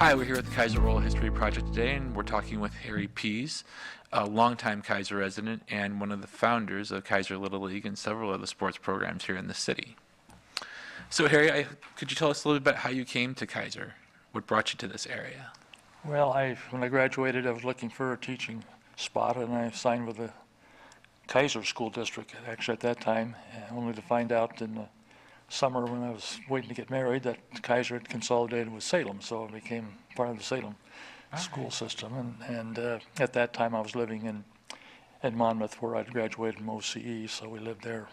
Hi, we're here with the Keizer Oral History Project today, and we're talking with Harry Pease, a longtime Keizer resident and one of the founders of Keizer Little League and several other sports programs here in the city. So Harry, could you tell us a little bit about how you came to Keizer? What brought you to this area? Well, when I graduated, I was looking for a teaching spot, and I signed with the Keizer School District, actually at that time, only to find out in the summer when I was waiting to get married that Keizer had consolidated with Salem, so I became part of the Salem school system. And at that time, I was living in Monmouth, where I'd graduated from OCE, so we lived there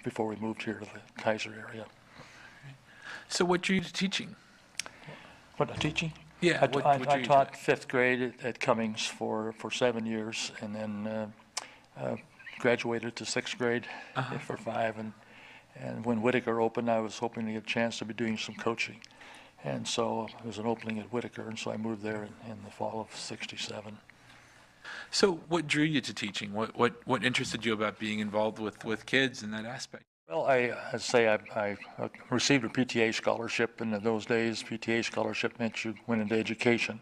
before we moved here to the Keizer area. So what drew you to teaching? What, teaching? Yeah, I taught fifth grade at Cummings for 7 years, and then graduated to sixth grade for 5. And when Whitaker opened, I was hoping to get a chance to be doing some coaching. And so there was an opening at Whitaker, and so I moved there in the fall of '67. So what drew you to teaching? What interested you about being involved with kids in that aspect? Well, I received a PTA scholarship, and in those days, PTA scholarship meant you went into education.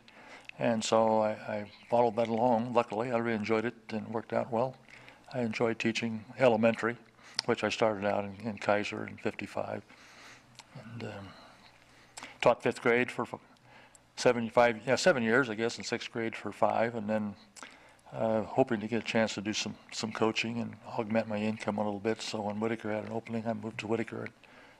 And so I followed that along. Luckily, I really enjoyed it and it worked out well. I enjoyed teaching elementary, which I started out in Keizer in '55. And taught fifth grade for 7 years, I guess, and sixth grade for 5, and then hoping to get a chance to do some coaching and augment my income a little bit. So when Whitaker had an opening, I moved to Whitaker in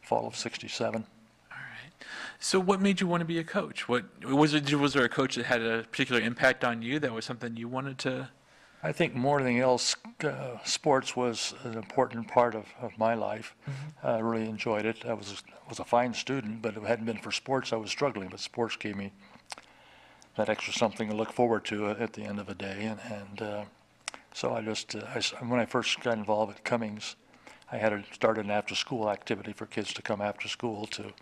fall of '67. All right. So what made you want to be a coach? What was there a coach that had a particular impact on you that was something you wanted to? I think more than anything else, sports was an important part of my life. I really enjoyed it. I was a fine student, but if it hadn't been for sports, I was struggling. But sports gave me that extra something to look forward to at the end of the day. And so when I first got involved at Cummings, I had started an after-school activity for kids to come after school to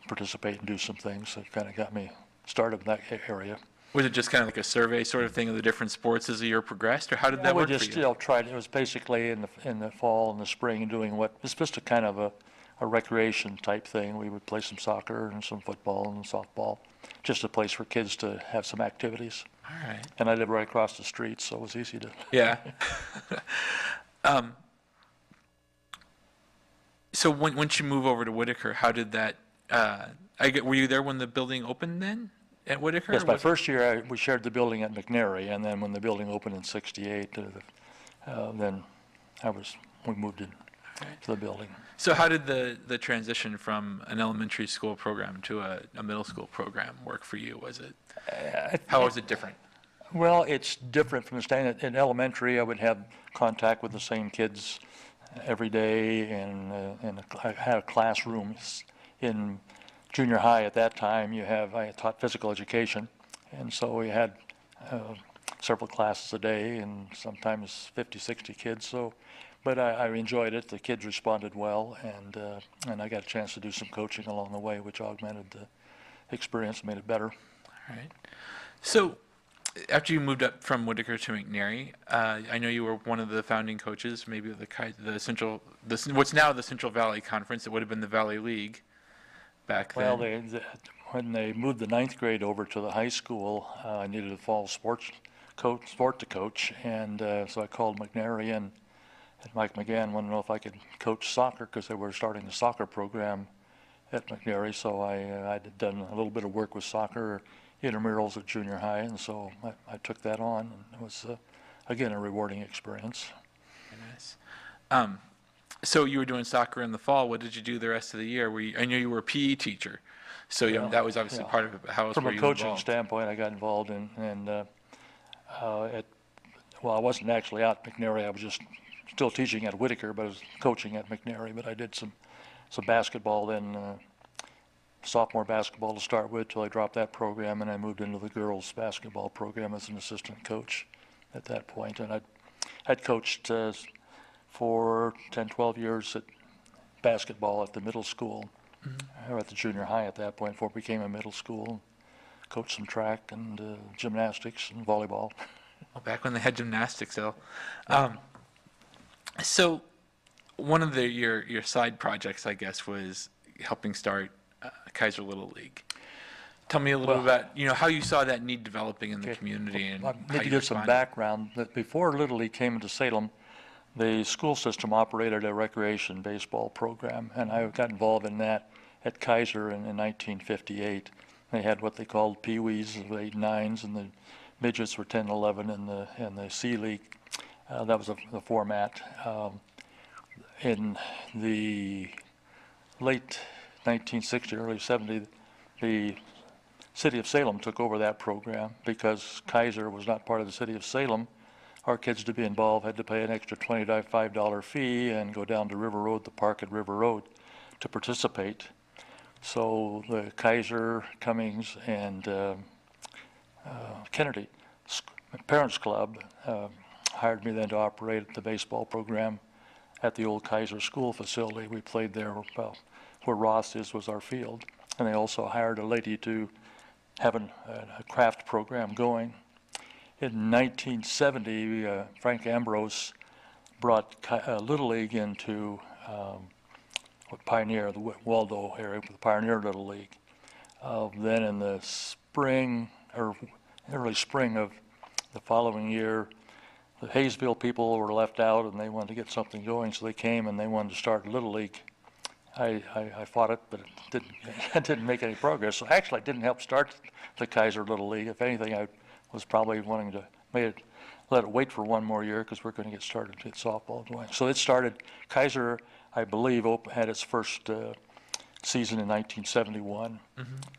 participate and do some things. So it kind of got me started in that area. Was it just kind of like a survey sort of thing of the different sports as the year progressed, or how did that work for you? We just tried. It was basically in the fall and the spring doing it's just a kind of a recreation type thing. We would play some soccer and some football and softball, just a place for kids to have some activities. All right. And I live right across the street, so it was easy to. Yeah. So once you move over to Whitaker, how did that? Were you there when the building opened then? At Whitaker? Yes, my first year we shared the building at McNary, and then when the building opened in '68, then we moved in to the building. So how did the transition from an elementary school program to a middle school program work for you? How was it different? Well, it's different from the standard. In elementary, I would have contact with the same kids every day, and I had a classroom. In junior high at that time, I taught physical education, and so we had several classes a day and sometimes 50, 60 kids. But I enjoyed it. The kids responded well, and I got a chance to do some coaching along the way, which augmented the experience and made it better. All right. So after you moved up from Whitaker to McNary, I know you were one of the founding coaches, maybe of what's now the Central Valley Conference. It would have been the Valley League back then. Well, when they moved the 9th grade over to the high school, I needed a fall sport to coach, and so I called McNary and Mike McGann wanted to know if I could coach soccer because they were starting a soccer program at McNary. So I'd done a little bit of work with soccer intramurals at junior high, and so I took that on, and it was again a rewarding experience. Very nice. So you were doing soccer in the fall. What did you do the rest of the year? I knew you were a PE teacher, so that was obviously part of it. How else were you involved? From a coaching standpoint, I got involved I wasn't actually out at McNary. I was just still teaching at Whitaker, but I was coaching at McNary. But I did some basketball then, sophomore basketball to start with, till I dropped that program, and I moved into the girls' basketball program as an assistant coach at that point. And I'd coached for 10, 12 years at basketball at the middle school, or at the junior high at that point, before it became a middle school. Coached some track and gymnastics and volleyball. Well, back when they had gymnastics, though. So one of your side projects, I guess, was helping start Keizer Little League. tell me a little Well- bit about, how you saw that need developing in the Okay. community and I how need to you give some responded. background. That before Little League came into Salem, the school system operated a recreation baseball program, and I got involved in that at Keizer in 1958. They had what they called Pee-wees, the 8 9s, and the midgets were 10 11 in the C League. That was the format. In the late 1960, early 70, the city of Salem took over that program because Keizer was not part of the city of Salem. Our kids to be involved had to pay an extra $25 fee and go down to River Road, the park at River Road, to participate. So the Keizer, Cummings, and Kennedy Parents Club hired me then to operate the baseball program at the old Keizer school facility. We played there, well, where Ross was our field. And they also hired a lady to have a craft program going. In 1970, Frank Ambrose brought Little League into Pioneer, the Waldo area, with Pioneer Little League. Then in the spring, or early spring of the following year, the Hayesville people were left out and they wanted to get something going, so they came and they wanted to start Little League. I fought it, but it didn't make any progress. So actually, I didn't help start the Keizer Little League. If anything, I was probably wanting to let it wait for one more year because we're going to get started to get softball going. So it started, Keizer, I believe, had its first season in 1971.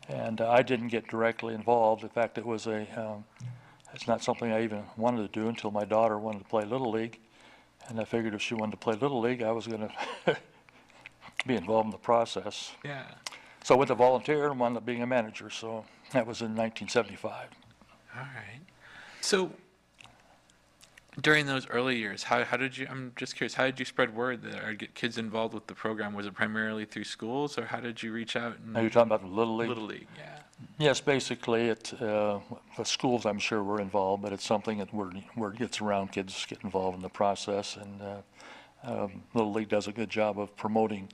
And I didn't get directly involved. In fact, it's not something I even wanted to do until my daughter wanted to play Little League. And I figured if she wanted to play Little League, I was going to be involved in the process. Yeah. So I went to volunteer and wound up being a manager. So that was in 1975. All right. So during those early years, how did you, I'm just curious, how did you spread word or get kids involved with the program? Was it primarily through schools, or how did you reach out? Now you're talking about the Little League? Little League, yeah. Yes, basically, the schools, I'm sure, were involved, but it's something that word gets around, kids get involved in the process, and Little League does a good job of promoting,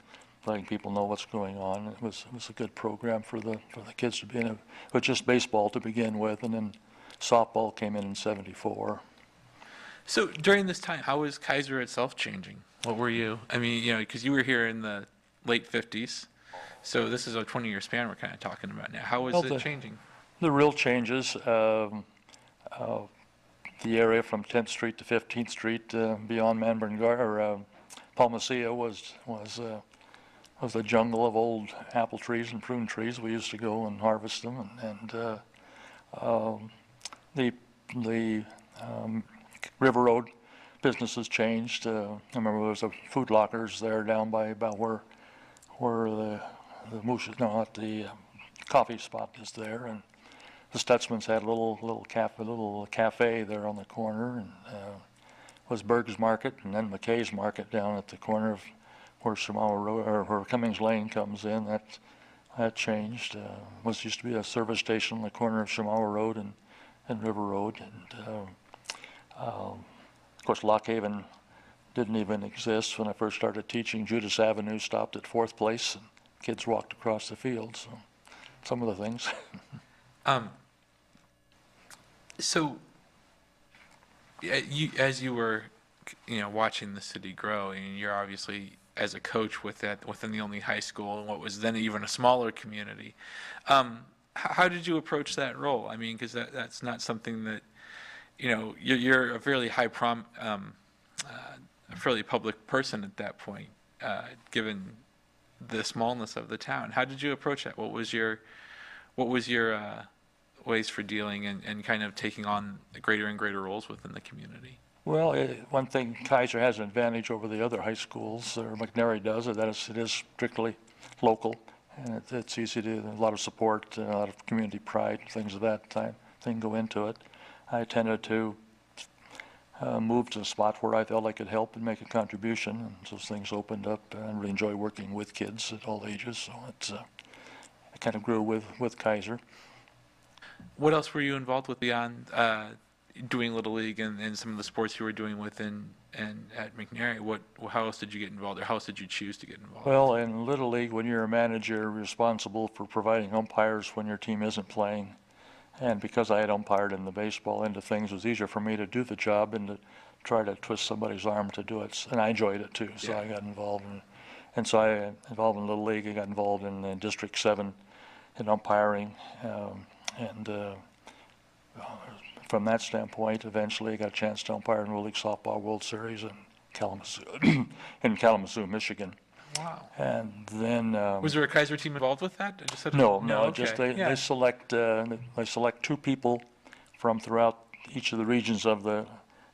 letting people know what's going on. It was a good program for the kids to be in. It was just baseball to begin with, and then softball came in '74. So during this time, how was Keizer itself changing? What were you, I mean, because you were here in the late 50s, so this is a 20-year span we're kind of talking about now. How was Well, it changing? The real changes, the area from 10th Street to 15th Street beyond Manburn Palmacia was a jungle of old apple trees and prune trees. We used to go and harvest them, and the River Road businesses changed. I remember there was a Food Lockers there down by about where the moose, no, not the coffee spot is there, and the Stutzmans had a little cafe there on the corner, and was Berg's Market, and then McKay's Market down at the corner of where Shamawa Road, or where Cummings Lane comes in. That changed. Used to be a service station on the corner of Shamawa Road and River Road, and of course Lock Haven didn't even exist when I first started teaching. Judas Avenue stopped at 4th Place, and kids walked across the field. So some of the things. So, as you were, watching the city grow, and you're obviously as a coach within the only high school and what was then even a smaller community, how did you approach that role? I mean, because that's not something that, you're a fairly a fairly public person at that point, given the smallness of the town. How did you approach that? What was your ways for dealing and kind of taking on greater and greater roles within the community? Well, one thing, Keizer has an advantage over the other high schools, or McNary does, that it is strictly local, and it's easy to, a lot of support, a lot of community pride, things of that thing go into it. I tended to move to a spot where I felt I could help and make a contribution, and those things opened up. I really enjoy working with kids at all ages, so I kind of grew with Keizer. What else were you involved with beyond doing Little League and some of the sports you were doing within and at McNary, how else did you get involved, or how else did you choose to get involved? Well, in Little League, when you're a manager, you're responsible for providing umpires when your team isn't playing. And because I had umpired in the baseball end of things, it was easier for me to do the job and to try to twist somebody's arm to do it. And I enjoyed it too, so Yeah. I got involved in it. And so I got involved in Little League. I got involved in District 7 in umpiring. And from that standpoint, eventually I got a chance to umpire in Little League Softball World Series in Kalamazoo, Michigan. Wow. And then Was there a Keizer team involved with that? I just had no, okay. just Yeah. they select 2 people from throughout each of the regions of the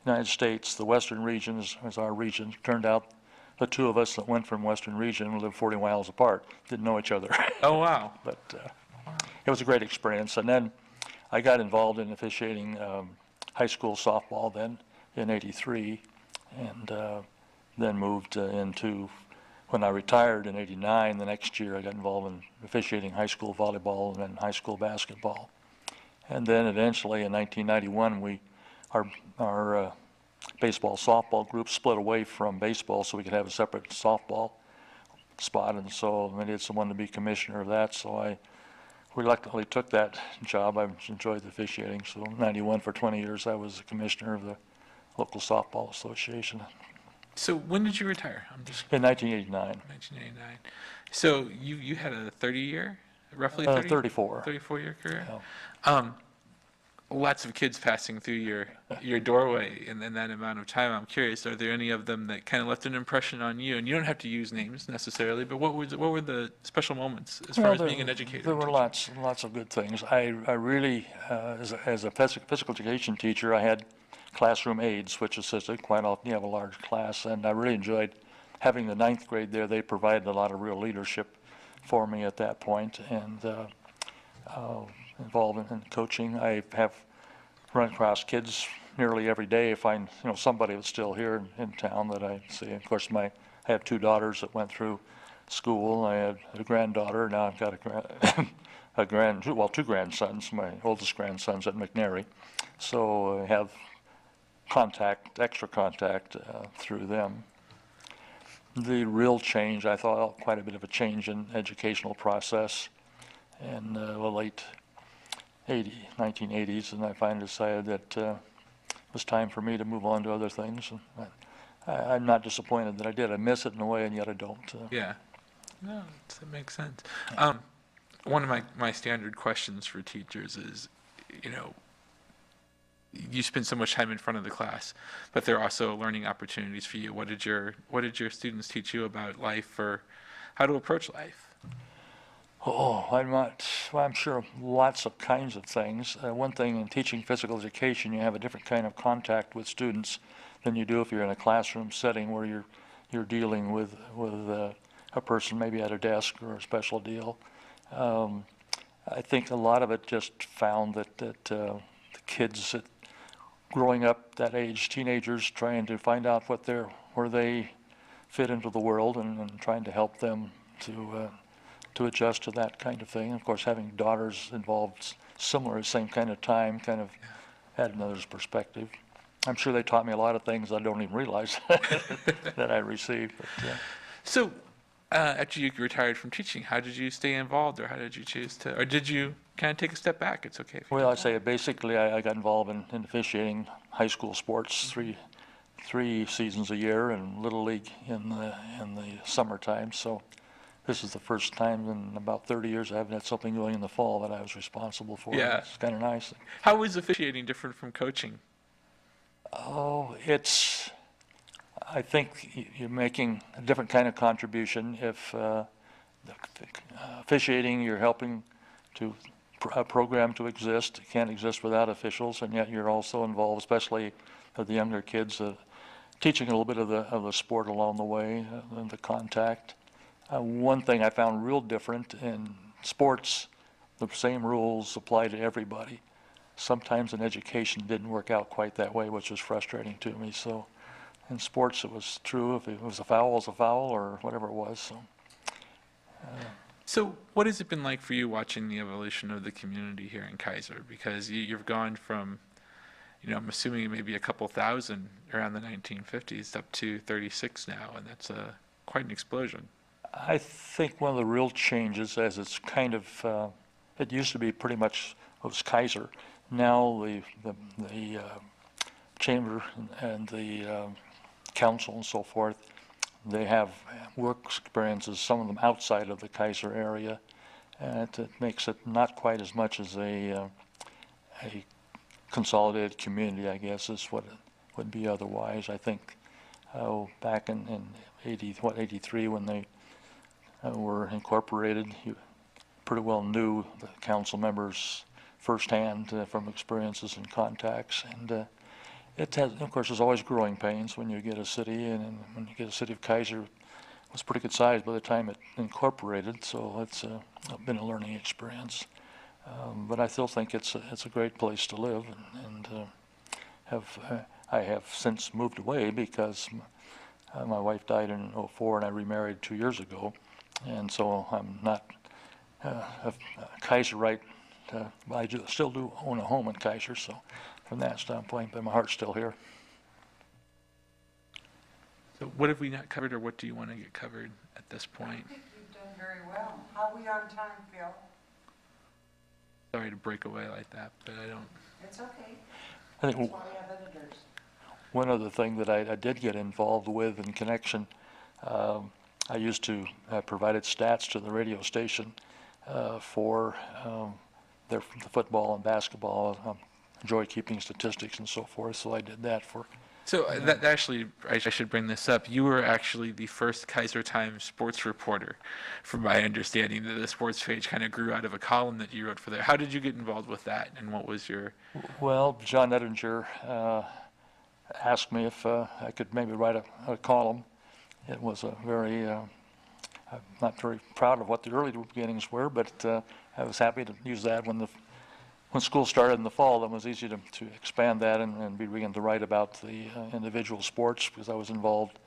United States. The Western region is our region. Turned out the 2 of us that went from Western region lived 40 miles apart, didn't know each other. Oh, wow. But it was a great experience. And then I got involved in officiating high school softball then in '83, and then moved into, when I retired in '89, the next year I got involved in officiating high school volleyball and then high school basketball. And then eventually in 1991, our baseball softball group split away from baseball so we could have a separate softball spot, and so I needed someone to be commissioner of that, so I reluctantly took that job. I enjoyed the officiating, so in '91 for 20 years I was the commissioner of the local softball association. So when did you retire? I'm just In 1989. 1989. So you had a 30-year, roughly 30? 34. 34-year career? Yeah. Lots of kids passing through your doorway in that amount of time. I'm curious, are there any of them that kind of left an impression on you? And you don't have to use names necessarily, but what were the special moments as far as being an educator? There were and lots of good things. I really, as a physical education teacher, I had classroom aides, which assisted. Quite often you have a large class, and I really enjoyed having the 9th grade there. They provided a lot of real leadership for me at that point, and involved in coaching. I have run across kids nearly every day. I find somebody that's still here in town that I see. Of course, I have 2 daughters that went through school. I had a granddaughter. Now I've got two grandsons. My oldest grandson's at McNary, so I have extra contact through them. The real change, I thought, quite a bit of a change in educational process in the late 1980s, and I finally decided that it was time for me to move on to other things. And I'm not disappointed that I did. I miss it in a way, and yet I don't. Yeah. No, that makes sense. One of my standard questions for teachers is, you spend so much time in front of the class, but there are also learning opportunities for you. What did your students teach you about life, or how to approach life? Oh, I'm sure lots of kinds of things. One thing in teaching physical education, you have a different kind of contact with students than you do if you're in a classroom setting where you're dealing with a person maybe at a desk or a special deal. I think a lot of it just found that the kids growing up that age, teenagers, trying to find out where they fit into the world, and trying to help them to adjust to that kind of thing. Of course, having daughters involved similar, same kind of time, kind of had another perspective. I'm sure they taught me a lot of things I don't even realize that I received. But, So, after you retired from teaching, how did you stay involved, or how did you choose to, or did you kind of take a step back? It's okay. Well, I say basically I got involved in officiating high school sports three seasons a year, and Little League in the summertime. So this is the first time in about 30 years I haven't had something going in the fall that I was responsible for. Yeah. It's kind of nice. How is officiating different from coaching? Oh, I think you're making a different kind of contribution. If officiating, you're helping to a program to exist. It can't exist without officials, and yet you're also involved, especially with the younger kids, teaching a little bit of the sport along the way, and the contact. One thing I found real different in sports, the same rules apply to everybody. Sometimes in education it didn't work out quite that way, which was frustrating to me. So in sports it was true. If it was a foul, it was a foul, or whatever it was. So what has it been like for you watching the evolution of the community here in Keizer? Because you've gone from I'm assuming maybe a couple thousand around the 1950s, up to 36 now, and that's quite an explosion. I think one of the real changes, as it's kind of, it used to be pretty much, it was Keizer. Now the chamber and the council and so forth, they have work experiences, some of them outside of the Keizer area, and it makes it not quite as much as a consolidated community, I guess, is what it would be otherwise. I think back in 83, when they were incorporated, you pretty well knew the council members firsthand from experiences and contacts. And it has, of course, there's always growing pains when you get a city, and when you get a city of Keizer, it was pretty good size by the time it incorporated, so it's been a learning experience. But I still think it's a great place to live, and I have since moved away because my wife died in '04 and I remarried 2 years ago, and so I'm not a Kaiserite. I still do own a home in Keizer, so from that standpoint, but my heart's still here. So what have we not covered, or what do you want to get covered at this point? I think you've done very well. How are we on time, Phil? Sorry to break away like that, but I don't. It's okay. I think That's why we have editors. one other thing that I did get involved with in connection, I used to have provided stats to the radio station for the football and basketball. Enjoy keeping statistics and so forth, so I did that for. So that actually, I should bring this up. You were actually the first Keizer Times sports reporter, from my understanding, that the sports page kind of grew out of a column that you wrote for there. How did you get involved with that, and what was your? Well, John Ettinger asked me if I could maybe write a column. It was a very, I'm not very proud of what the early beginnings were, but I was happy to use that when school started in the fall. It was easy to expand that and begin to write about the individual sports, because I was involved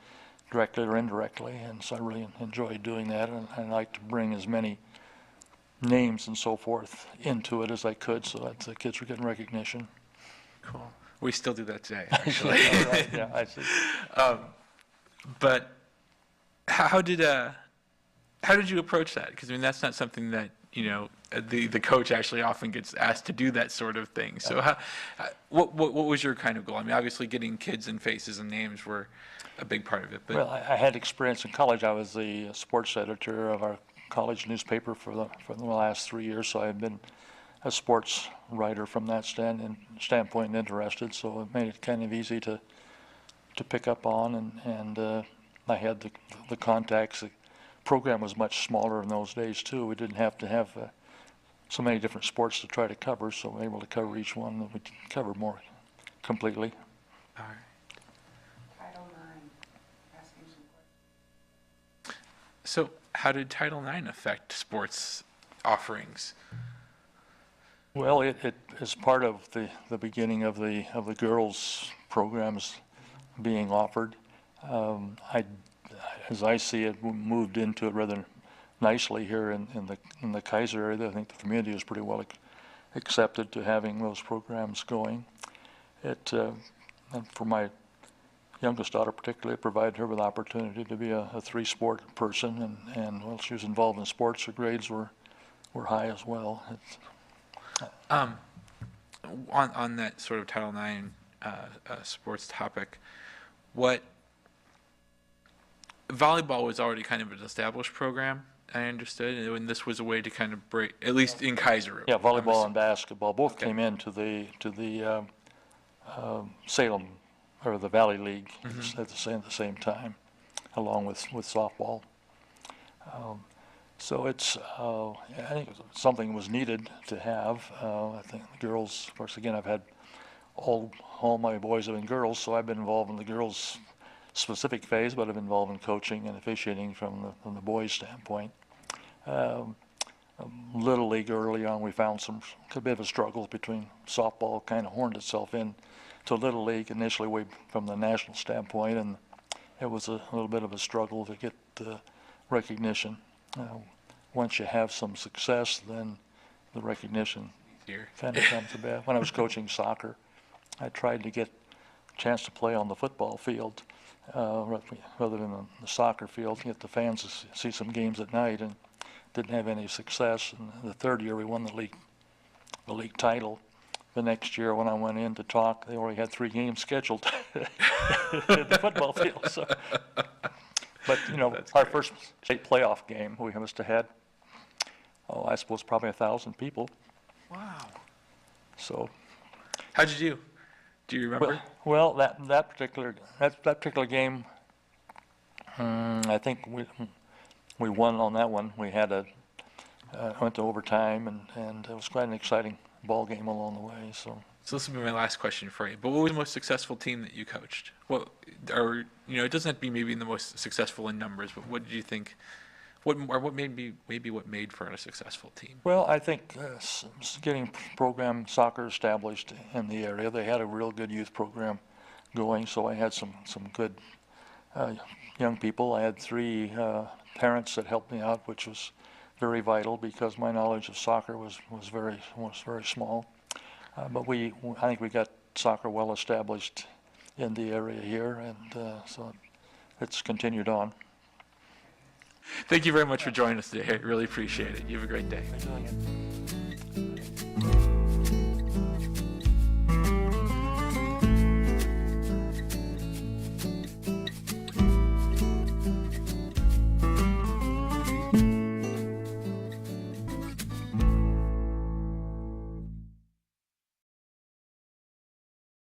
directly or indirectly, and so I really enjoyed doing that, and I like to bring as many names and so forth into it as I could, so that the kids were getting recognition. Cool. We still do that today, actually. Right, yeah, I see. But how did you approach that? Because I mean, that's not something that the coach actually often gets asked to do that sort of thing. So what was your kind of goal? I mean, obviously getting kids and faces and names were a big part of it. But Well, I had experience in college. I was the sports editor of our college newspaper for the last 3 years, so I've been a sports writer from that standpoint and interested, so it made it kind of easy to pick up on, and I had the contacts. The program was much smaller in those days too. We didn't have to have so many different sports to try to cover, so we were able to cover each one that we covered more completely. all right. Title IX, asking some questions. So how did Title IX affect sports offerings? Well, it is part of the beginning of the girls' programs being offered. As I see it, we moved into it rather nicely here in the Keizer area. I think the community is pretty well accepted to having those programs going. And for my youngest daughter particularly, it provided her with the opportunity to be a three-sport person, and while she was involved in sports, her grades were high as well. On that sort of Title IX sports topic, what volleyball was already kind of an established program, I understood, and this was a way to kind of break, at least in Keizer. Yeah, volleyball and basketball both Okay. came into the Salem, or the Valley League at the same time, along with softball. So it's, I think it was something that was needed to have. I think the girls, of course, again, I've had all my boys have been girls, so I've been involved in the girls' specific phase, but I've been involved in coaching and officiating from the boys' standpoint. Little League early on, we found a bit of a struggle between softball, kind of horned itself in to Little League initially from the national standpoint, and it was a little bit of a struggle to get recognition. Once you have some success, then the recognition Here. kind of comes about. When I was coaching soccer, I tried to get a chance to play on the football field rather than the soccer field, to get the fans to see some games at night, and didn't have any success. And the third year we won the league title. The next year when I went in to talk, they already had 3 games scheduled at the football field. So. But, you know, our first state playoff game, we must have had, I suppose probably 1,000 people. Wow. So. How'd you do? Do you remember? Well, that particular game, I think we won on that one. We had went to overtime, and it was quite an exciting ball game along the way. So this will be my last question for you. But what was the most successful team that you coached? Well, or it doesn't have to be maybe the most successful in numbers, but what did you think? What made for a successful team? Well, I think getting program soccer established in the area. They had a real good youth program going, so I had some good young people. I had 3 parents that helped me out, which was very vital because my knowledge of soccer was very small. But I think we got soccer well established in the area here, and so it's continued on. Thank you very much for joining us today. I really appreciate it. You have a great day. Thanks for doing it.